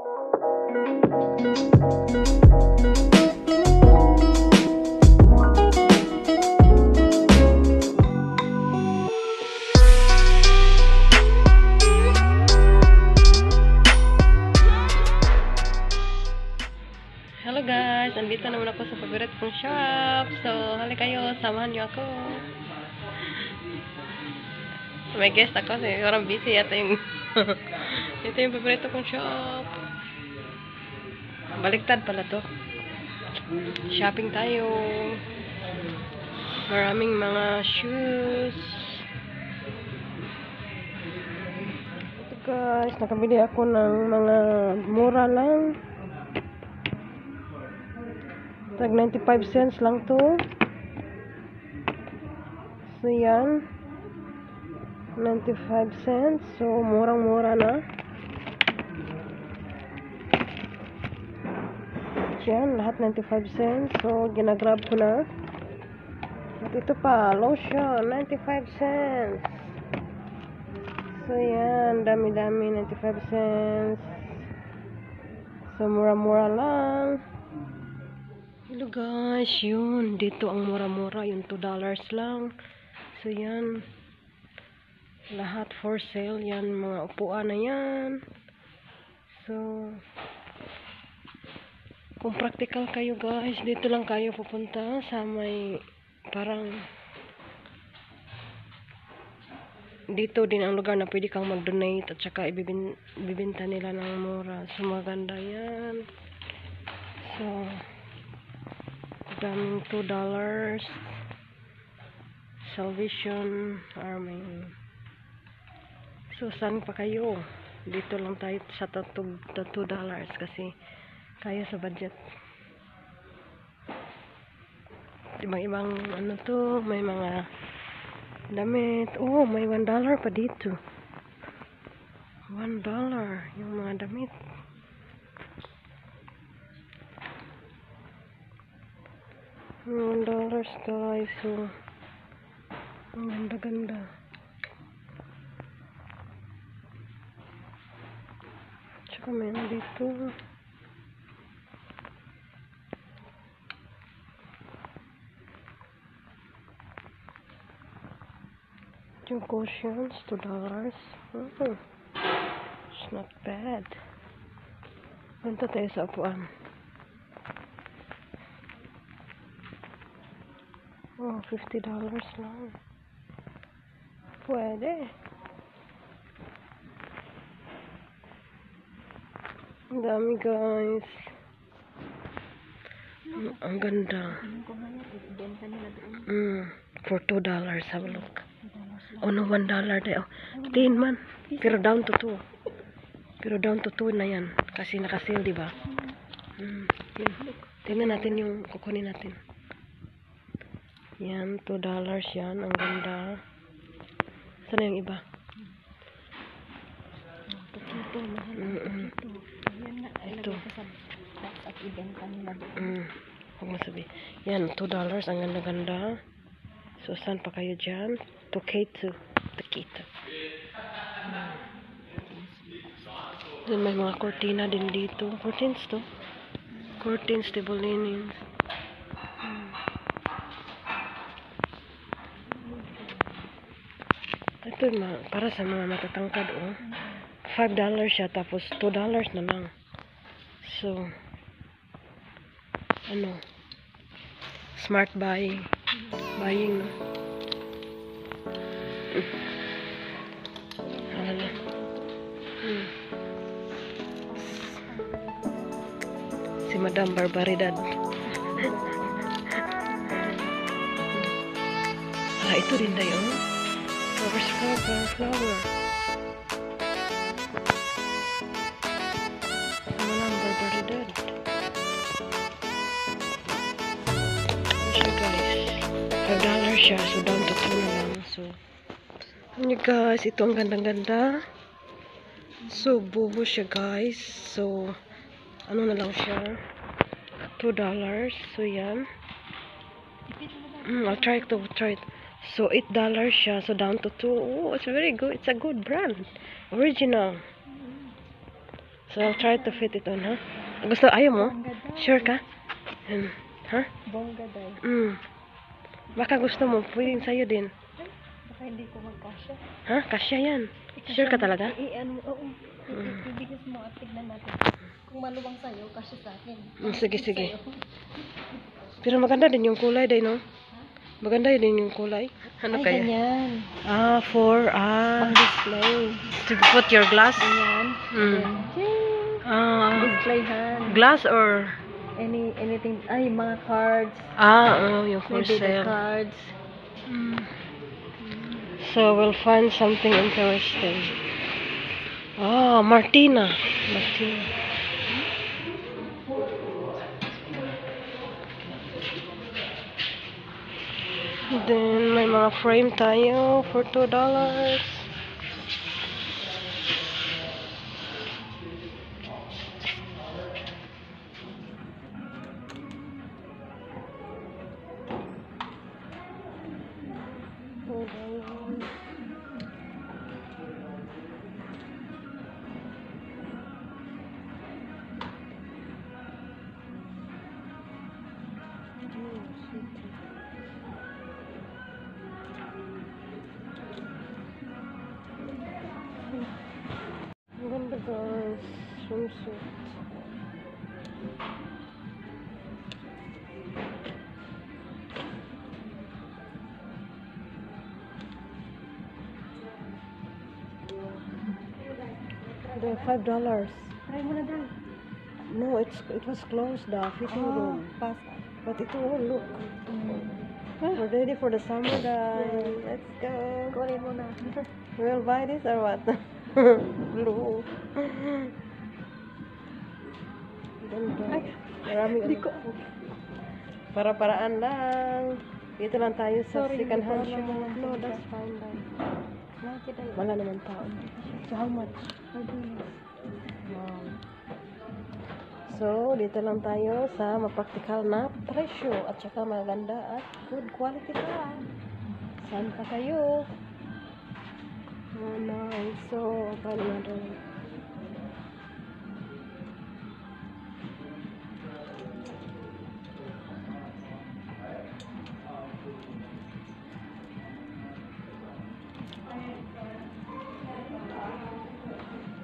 Hello guys, andito naman ako sa favorite kong shop. So, hali kayo, samahan niyo ako. May guest ako, Australianang Bisaya. Ito yung favorite kong shop. Baliktad pala to. Shopping tayo. Maraming mga shoes. Ito guys, nakabili ako ng mga mura lang. Tag 95 cents lang to. So yan, 95 cents. So murang-mura na. Yan, lahat 95 cents. So ginagrab ko na. At ito pa, lotion, 95 cents. So yan, dami-dami, 95 cents. So mura-mura lang. Hello guys, yun, dito ang mura-mura, yung $2 lang. So yan, lahat for sale, yan, mga upuan na yan. So, kung practical kayo guys, dito lang kayo pupunta sa may, parang, dito din ang lugar na pwede kang mag-donate at saka ibibinta nila ng mura. So maganda yan. So, daming $2. Salvation Army. So saan pa kayo? Dito lang tayo sa $2 kasi kaya sa budget. Ibang ano to, may mga damit. Oh, may $1 pa dito. $1 yung mga damit. $1 guys. So ang ganda-ganda. Tsaka meron dito. Yung cushions, $2. It's not bad. Punta tayo sa upuan. Oh, $50 lang. Pwede. Ang dami guys. Ang ganda. For $2. Have a look. Oh no, $1 tayo. 10 man. Pero down to 2. Pero down to 2 na yan. Kasi naka-sale, diba? Tingnan natin yung kukunin natin. Yan, $2 yan. Ang ganda. Sana yung iba? Ito. Huwag mo sabi. Yan, $2. Ang ganda-ganda. So, saan pa kayo dyan? Tukito. Then may mga cortina din dito. Curtains to. Curtains, table linens. Ito para sa mga matatangkad, oh. $5 siya, tapos $2 na lang. So, ano, smart buying, no? Hala. Si Madam Barbaridad. Ito rin tayo. Flower. Madam Barbaridad. So guys, $5 siya. So down to 2 na lang. So, yun guys, ito ang gandang-ganda. So, bubo siya guys. So, ano na lang siya? $2. So, yan. I'll try it. So, $8 siya. So, down to 2. Oh, it's very good. It's a good brand. Original. So I'll try to fit it on, ha? Gusto, ayaw mo? Sure ka? Ha? Bongga day. Baka gusto mo, pwedeng sa'yo din. Baka hindi ko magkasya. Ha? Kasya yan. Sure ka talaga? Oo. Ibigis mo at tignan natin. Kung maluwang sa'yo, kasya sa akin. Sige, sige. Pero maganda din yung kulay day, no? Maganda din yung kulay. Ano kaya? Ganyan. Pang-display. To put your glass? Ganyan. Displayhan. Glass or? Anything. Ay, mga cards. Yung for Maybe the sale. cards. So we'll find something interesting. Martina. Then may mga frame tayo for $2. Ang ganda guys, swimsuit. The $5. Try mo na dyan. No, it was closed, the fitting room. Pass. But it will look. We're ready for the summer, guys. Let's go. Kunin mo na. We'll buy this or what? Blue. Ganda. Maraming Hindi ko. Para-paraan lang. Dito lang tayo sa Sorry, second hindi ko hand alam shop. naman. No, that's fine lang. Nakita na. Wala naman tao. So how much? Wow. So, dito lang tayo sa mapraktikal na presyo at saka maganda at good quality pa. Saan pa kayo? Nice. So, paano natin?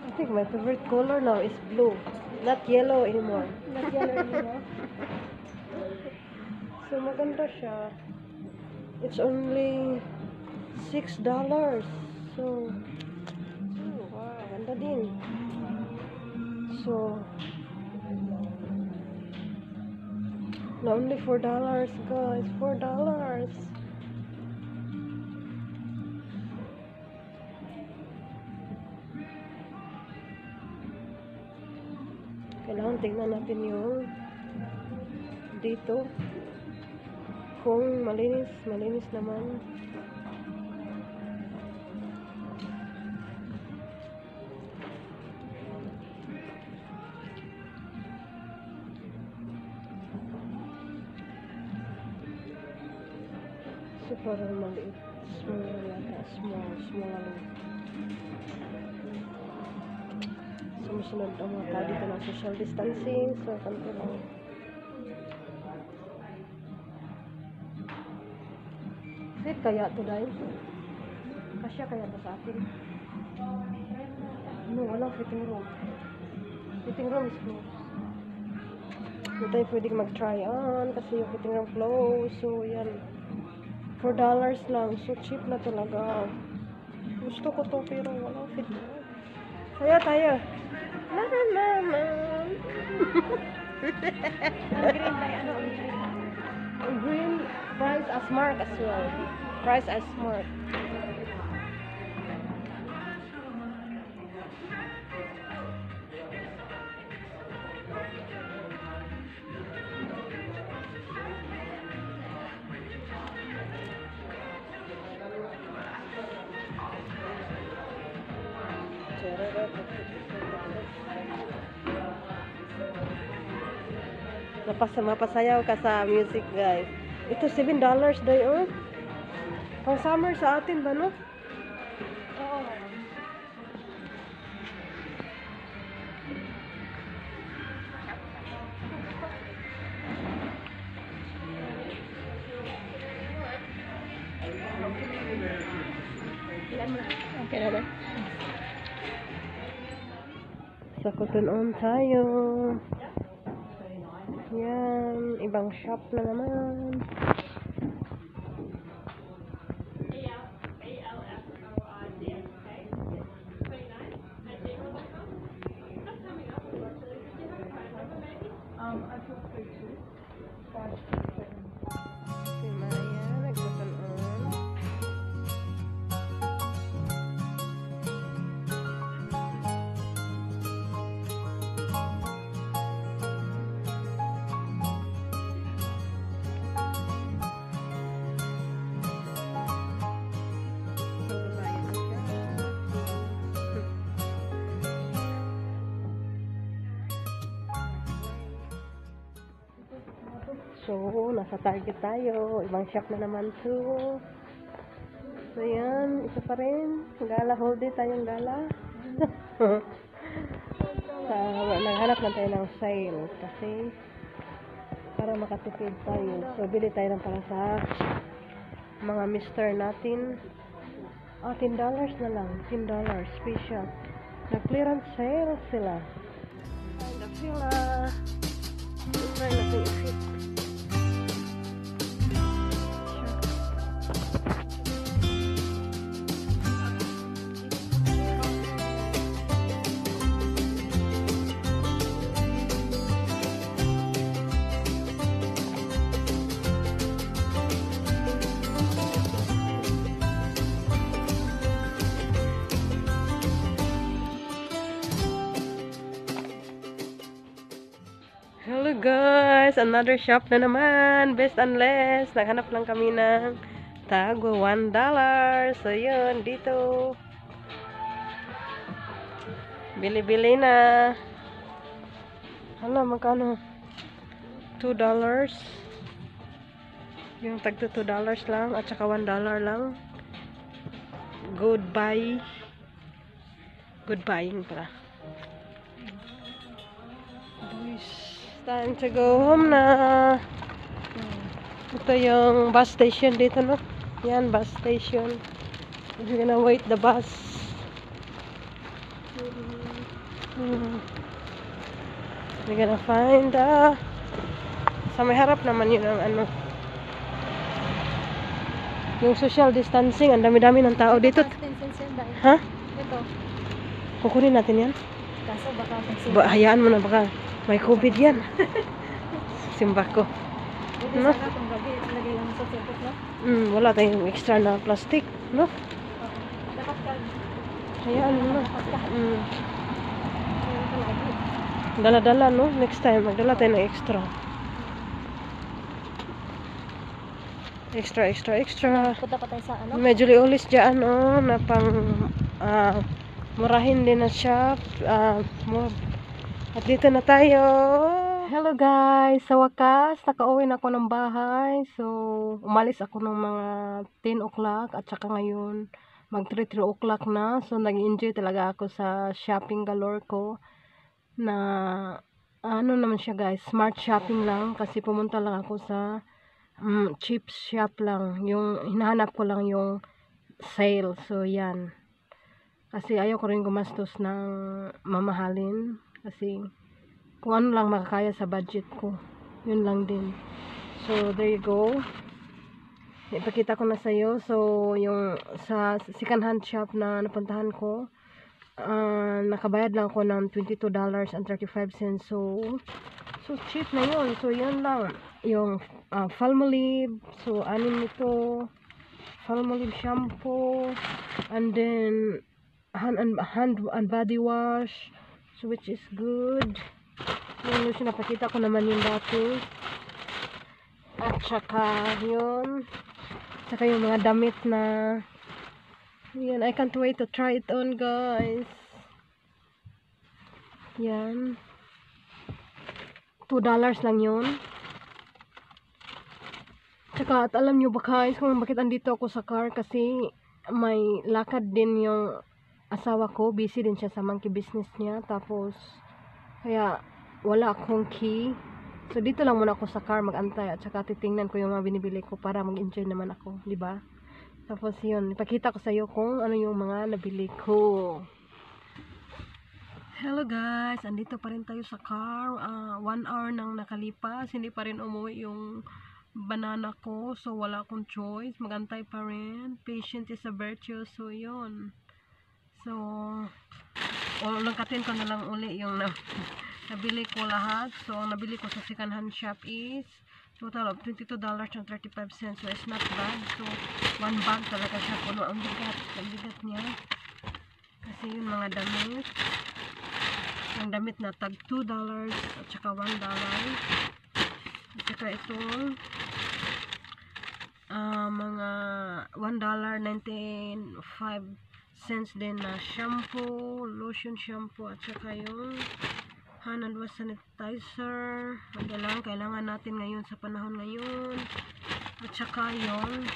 I think my favorite color now is blue. Not yellow anymore. Not yellow anymore. So, maganda siya. It's only $6. So, wow, ganda din. So, na only $4, guys. $4. Kailangan tingnan natin yung dito kung malinis naman. So parang maliit, small. Sumusunod ang mga tao dito ng social distancing, so kanto lang. Fit kaya to dahil? Kasya kaya to sa akin? No, walang fitting room. Fitting room is closed. Hindi tayo pwedeng mag-try on kasi yung fitting room closed. So, yan. $4 lang. So, cheap na talaga. Gusto ko to pero walang fitting room. Tayo. La. Ang green, price as mark as well. Price as mark. Mapasayaw ka sa music, guys. Ito $7 day, oh. Pang summer sa atin ba, no? Oo. Okay na na. Sa Cotton On tayo. Yan, ibang shop na naman. Si Maya, nag-Cotton On. So, nasa Target tayo. Ibang shop na naman to. So, yan. Isa pa rin. Gala. Whole day tayong gala. Naghanap na tayo ng sale. Kasi, para makatipid tayo. So, bili tayo ng para sa mga mister natin. $10 na lang. $10. Special. Nag-clearance sale sila. Find up sila. Try natin i-fit. Hello guys! Another shop na naman. Best and less. Naghanap lang kami ng tago $1. So yun, dito. Bili-bili na. Hala, magkano? $2. Yung tagto $2 lang. At saka $1 lang. Goodbye. Good buying pala. Time to go home na. Ito yung bus station dito, no? Yan, bus station. We're gonna wait the bus. We're gonna find sa may harap naman yun ang ano. Yung social distancing. Ang dami-dami ng tao dito. Ha? Ito. Kukunin natin yan. Kaso baka Hayaan mo na, baka may COVID yan. Simba ko. no? Sana itong gabi, ilagay lang sa sipot, no? Wala tayong extra na plastic, no? Dapat ka. Hayaan mo na. Dapat ka. Dala-dala, no? Next time, magdala tayo ng extra. Extra. Punta pa tayo sa ano? Medyo liulis dyan, no? Na pang murahin din na shop. At dito na tayo. Hello guys! Sa wakas, nakauwi na ako ng bahay. So, umalis ako ng mga 10 o'clock at saka ngayon mag 3 o'clock na. So, nag-enjoy talaga ako sa shopping galore ko. Na, ano naman siya guys, smart shopping lang. Kasi pumunta lang ako sa cheap shop lang. Yung, hinahanap ko lang yung sale. So, yan. Kasi ayaw ko rin gumastos ng mamahalin. Kasi kung ano lang makakaya sa budget ko, yun lang din. So there you go, ipakita ko na sa iyo. So yung sa second hand shop na napuntahan ko, nakabayad lang ako ng $22.35. So cheap na yun. So yun lang yung Palmolive. So anin nito, Palmolive shampoo, and then hand and body wash. So which is good. Yung sinapakita ko naman yung dati. At saka yun. Saka yung mga damit na yan. I can't wait to try it on guys. Yan. $2 lang yun. Saka at alam nyo ba guys kung bakit andito ako sa car? Kasi may lakad din yung asawa ko. Busy din siya sa monkey business niya. Tapos kaya wala akong key. So dito lang muna ako sa car mag-antay at saka titingnan ko yung mga binibili ko para mag-enjoy naman ako, di ba? Tapos yun, ipakita ko sa iyo kung ano yung mga nabili ko. Hello guys, andito pa rin tayo sa car. 1 hour nang nakalipas, hindi pa rin umuwi yung banana ko. So wala akong choice, magantay pa rin. Patient is a virtue. So yun. So langkatin ko na lang uli yung nabili ko lahat. So ang nabili ko sa second hand shop is total of $22.35. So it's not bad. So one bag talaga siya puno. Ang bigat niya. Kasi yung mga damit. Ang damit na tag $2 at saka $1. At saka itong mga $1.95 din na shampoo, lotion shampoo, at saka yung hand and wash sanitizer. Kailangan natin ngayon sa panahon ngayon. At saka yung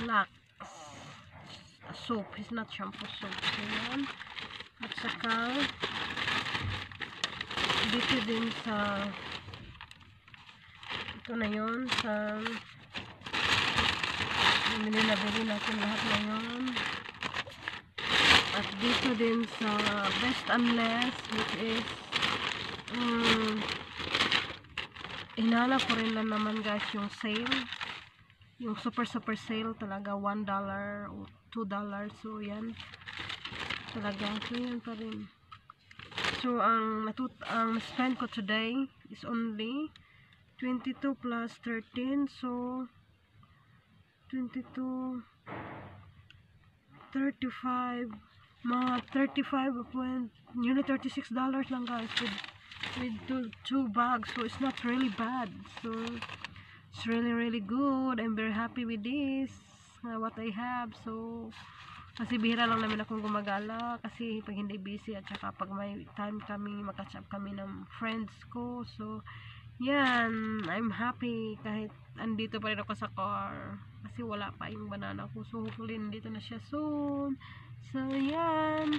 Lux soap, it's not shampoo, soap. So yan. At saka dito din sa ito na yun sa nabili natin lahat ngayon. At dito din sa Best and Less, which is hinanap ko rin lang naman guys yung sale, yung super sale talaga, $1 o $2. So yan talaga, so yan pa rin. So ang spend ko today is only 22 plus 13, so 22, 35, mga 35 point, nearly $36 lang guys with two bags. So it's not really bad. So it's really good. I'm very happy with this, what I have. So kasi bihira lang namin akong gumagala kasi pag hindi busy at saka pag may time kami, makatch up kami ng friends ko. So yan, I'm happy kahit andito pa rin ako sa car kasi wala pa yung banana ko. So hopefully nandito na siya soon. So yan.